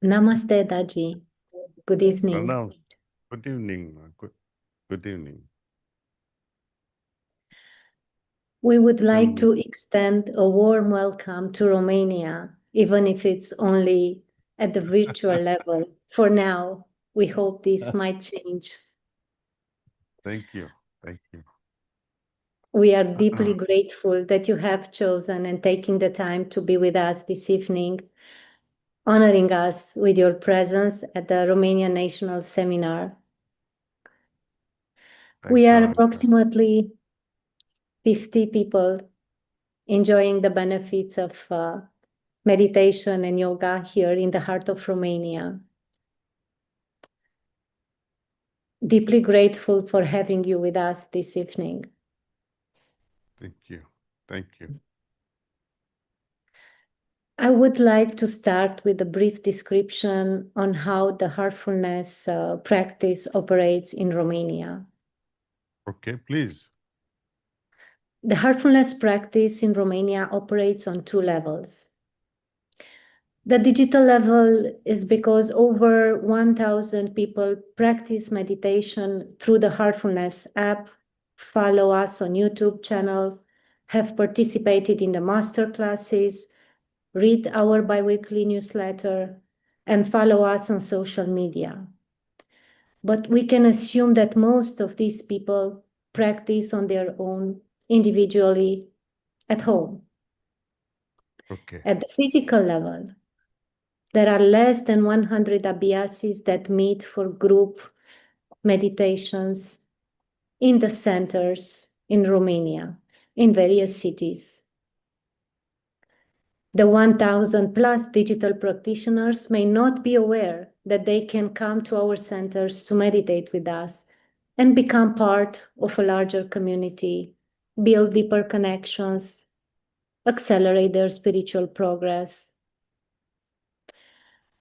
Namaste, Daaji. Good evening. Pranam. Good evening. Good evening. We would like And to extend a warm welcome to Romania, even if it's only at the virtual level. For now, we hope this might change. thank you. Thank you. We are deeply grateful that you have chosen and taking the time to be with us this evening, honoring us with your presence at the Romanian National Seminar. Thank We you, are Anka. approximately 50 people enjoying the benefits of meditation and yoga here in the heart of Romania. Deeply grateful for having you with us this evening. Thank you. Thank you. I would like to start with a brief description on how the heartfulness practice operates in Romania. Okay, please. The heartfulness practice in Romania operates on two levels. The digital level is because over 1,000 people practice meditation through the Heartfulness app, follow us on YouTube channel, have participated in the master classes, read our biweekly newsletter, and follow us on social media. But we can assume that most of these people practice on their own, individually, at home. Okay. At the physical level, there are less than 100 Abhyasis that meet for group meditations in the centers in Romania, in various cities. The 1,000 plus digital practitioners may not be aware that they can come to our centers to meditate with us and become part of a larger community, build deeper connections, accelerate their spiritual progress.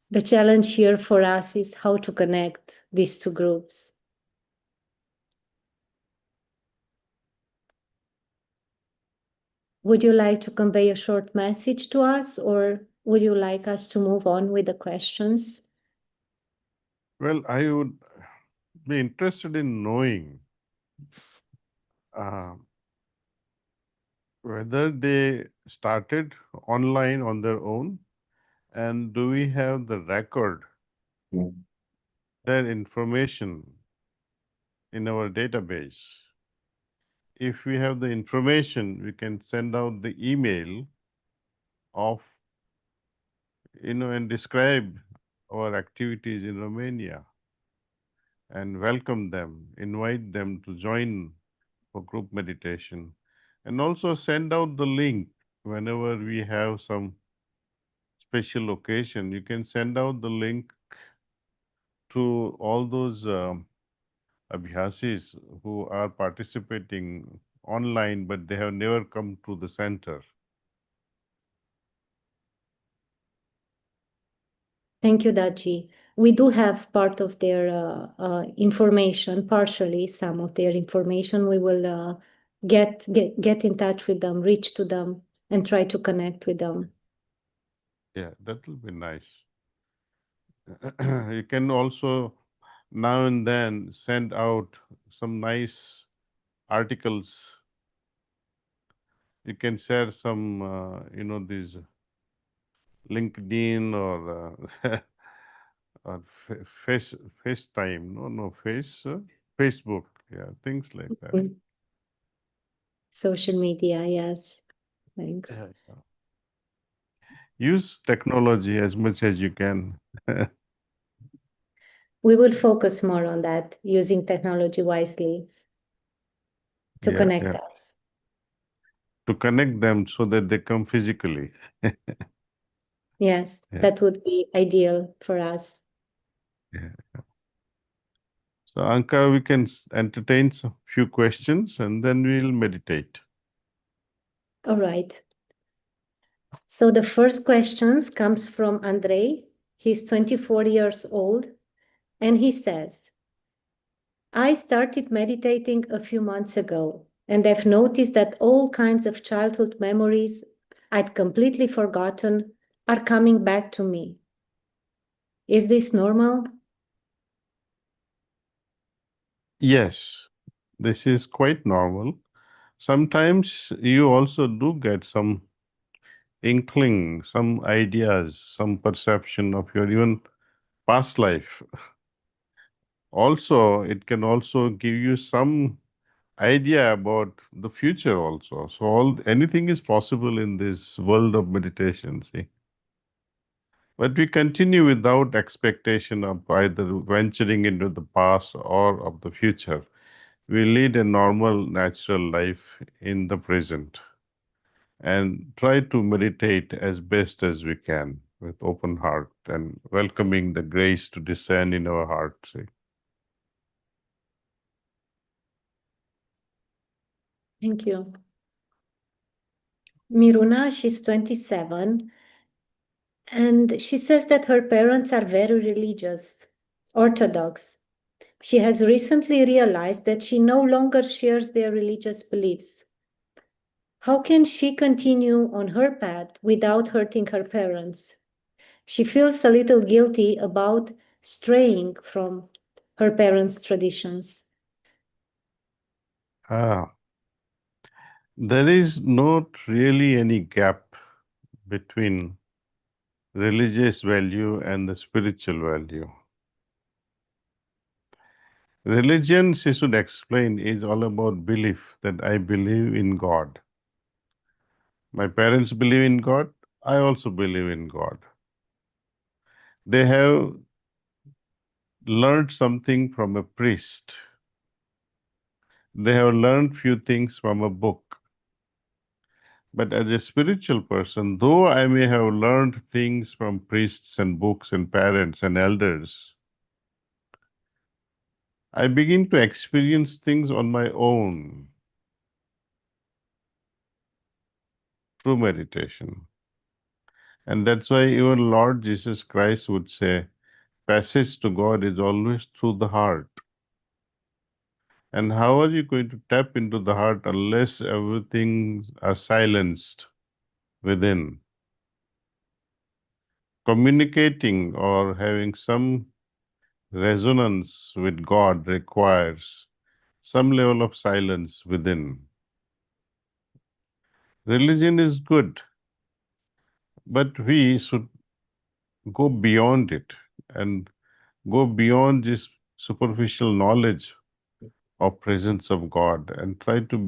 The challenge here for us is how to connect these two groups. Would you like to convey a short message to us, or would you like us to move on with the questions? Well, I would be interested in knowing uh, whether they started online on their own, and do we have the record, their information in our database? If we have the information, we can send out the email of, and describe our activities in Romania and welcome them, invite them to join for group meditation, and also send out the link whenever we have some special occasion. You can send out the link to all those Abhyasis who are participating online, but they have never come to the center. Thank you, Daaji. We do have part of their information, partially some of their information. We will get in touch with them, reach to them, and try to connect with them. Yeah, that will be nice. You can also now and then send out some nice articles. You can share some, these LinkedIn or FaceTime. No, Facebook. Yeah, things like that. Social media, yes. Thanks. Yeah. Use technology as much as you can. We will focus more on that, using technology wisely to connect us. To connect them so that they come physically. Yes, that would be ideal for us. Yeah. So, Anka, we can entertain some few questions and then we'll meditate. All right. So the first questions comes from Andrei. He's 24 years old, and he says, I started meditating a few months ago, and I've noticed that all kinds of childhood memories I'd completely forgotten are coming back to me. Is this normal? Yes, this is quite normal. Sometimes you also do get some inkling, some ideas, some perception of your even past life. Also, it can also give you some idea about the future also. So anything is possible in this world of meditation, see. But we continue without expectation of either venturing into the past or of the future. We lead a normal, natural life in the present and try to meditate as best as we can with open heart and welcoming the grace to descend in our heart. See. Thank you. Miruna, she's 27, and she says that her parents are very religious, Orthodox. She has recently realized that she no longer shares their religious beliefs. How can she continue on her path without hurting her parents? She feels a little guilty about straying from her parents' traditions. Ah, there is not really any gap between religious value and the spiritual value. Religion, she should explain, is all about belief that I believe in God. My parents believe in God. I also believe in God. They have learned something from a priest. They have learned few things from a book. But as a spiritual person, though I may have learned things from priests and books and parents and elders, I begin to experience things on my own through meditation. And that's why even Lord Jesus Christ would say, passage to God is always through the heart. And how are you going to tap into the heart unless everything are silenced within? Communicating or having some resonance with God requires some level of silence within. Religion is good, but we should go beyond it and go beyond this superficial knowledge of presence of God and try to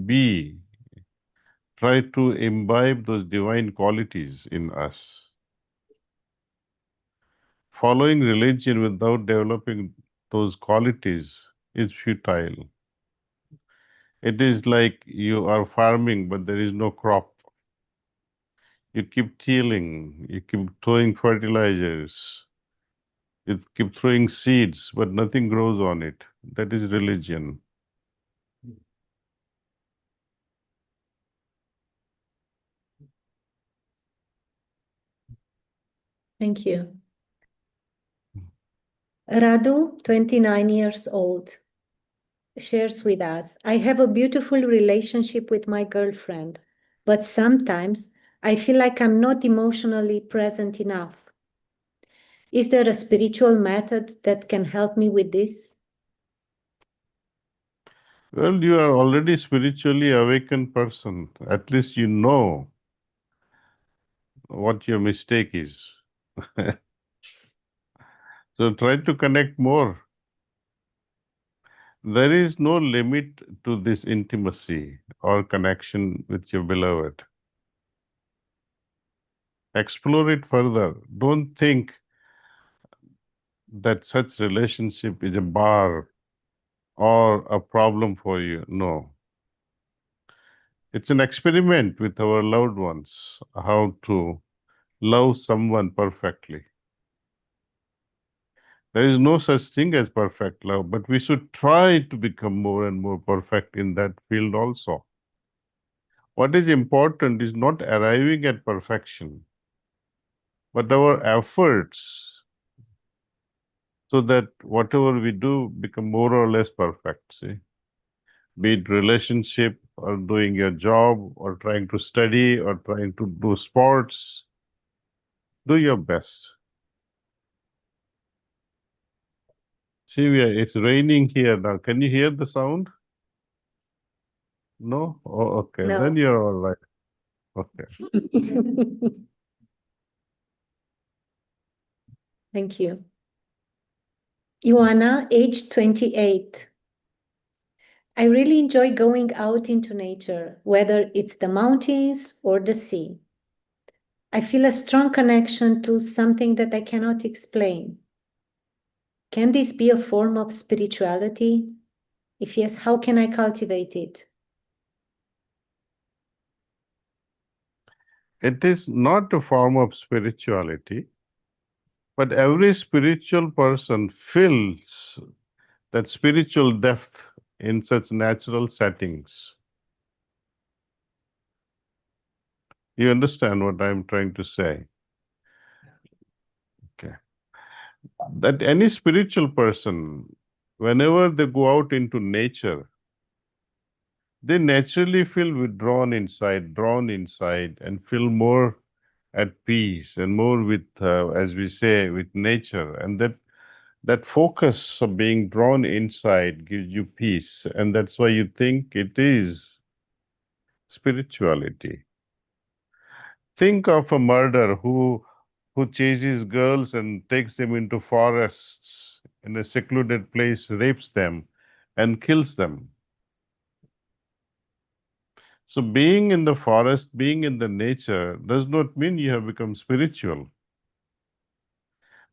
imbibe those divine qualities in us. Following religion without developing those qualities is futile. It is like you are farming, but there is no crop. You keep tilling, you keep throwing fertilizers, you keep throwing seeds, but nothing grows on it. That is religion. Thank you. Radu, 29 years old, shares with us, I have a beautiful relationship with my girlfriend, but sometimes I feel like I'm not emotionally present enough. Is there a spiritual method that can help me with this? Well, you are already spiritually awakened person. At least you know what your mistake is. So try to connect more. There is no limit to this intimacy or connection with your beloved. Explore it further. Don't think that such relationship is a bar or a problem for you. No. It's an experiment with our loved ones, how to love someone perfectly. There is no such thing as perfect love, but we should try to become more and more perfect in that field also. What is important is not arriving at perfection, but our efforts so that whatever we do become more or less perfect, see? Be it relationship or doing your job or trying to study or trying to do sports, do your best. See, it's raining here now. Can you hear the sound? No? Oh, okay. Then No. you're all right. Okay. Thank you. Ioana, age 28. I really enjoy going out into nature, whether it's the mountains or the sea. I feel a strong connection to something that I cannot explain. Can this be a form of spirituality? If yes, how can I cultivate it? It is not a form of spirituality, but every spiritual person feels that spiritual depth in such natural settings. You understand what I'm trying to say? Okay. That any spiritual person, whenever they go out into nature, they naturally feel withdrawn inside, drawn inside, and feel more at peace and more with, as we say, with nature. And that focus of being drawn inside gives you peace. And that's why you think it is spirituality. Think of a murderer who chases girls and takes them into forests in a secluded place, rapes them, and kills them. So, being in the forest, being in the nature, does not mean you have become spiritual.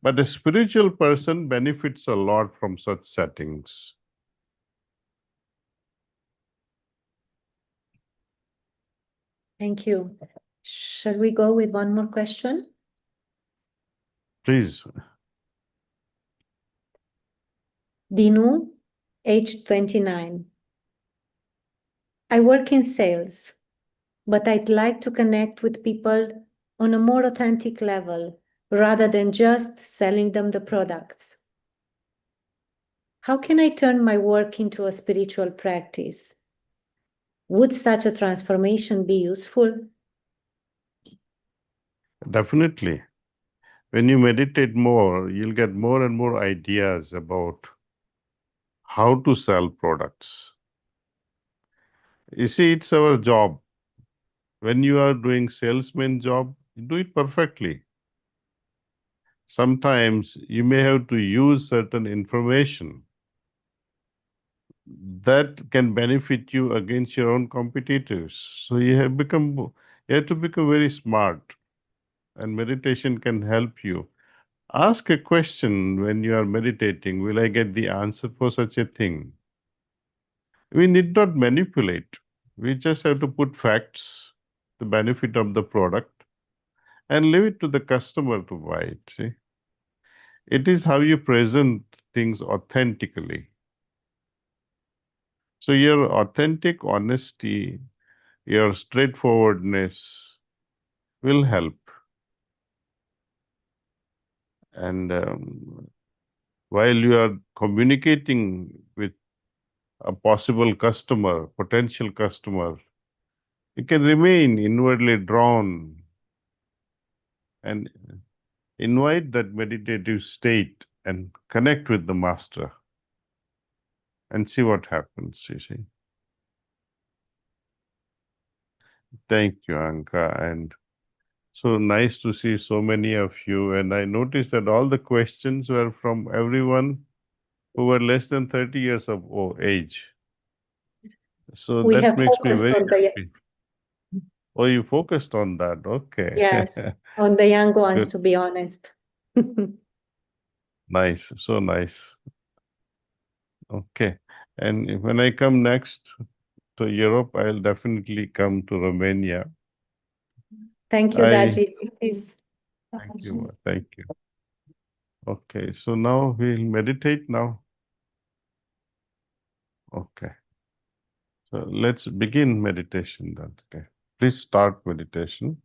But a spiritual person benefits a lot from such settings. Thank you. Shall we go with one more question? Please. Dinu, age 29. I work in sales, but I'd like to connect with people on a more authentic level rather than just selling them the products. How can I turn my work into a spiritual practice? Would such a transformation be useful? Definitely. When you meditate more, you'll get more and more ideas about how to sell products. You see, it's our job. When you are doing salesman job, you do it perfectly. Sometimes you may have to use certain information that can benefit you against your own competitors. So you have to become very smart, and meditation can help you. Ask a question when you are meditating. Will I get the answer for such a thing? We need not manipulate. We just have to put facts, the benefit of the product, and leave it to the customer to buy it. See? It is how you present things authentically. So your authentic honesty, your straightforwardness will help. And while you are communicating with a possible customer, potential customer, you can remain inwardly drawn and invite that meditative state and connect with the master and see what happens, you see. Thank you, Anka. And so nice to see so many of you. And I noticed that all the questions were from everyone who were less than 30 years of age. So We that have makes me focused very on the happy. Oh, you focused on that. Okay. yes, on the young ones, Good. to be honest. Nice. So nice. Okay. And when I come next to Europe, I'll definitely come to Romania. Thank you, I Daaji. Please. thank you. Thank you. Okay. So now we'll meditate now. Okay. So let's begin meditation then. Okay. Please start meditation.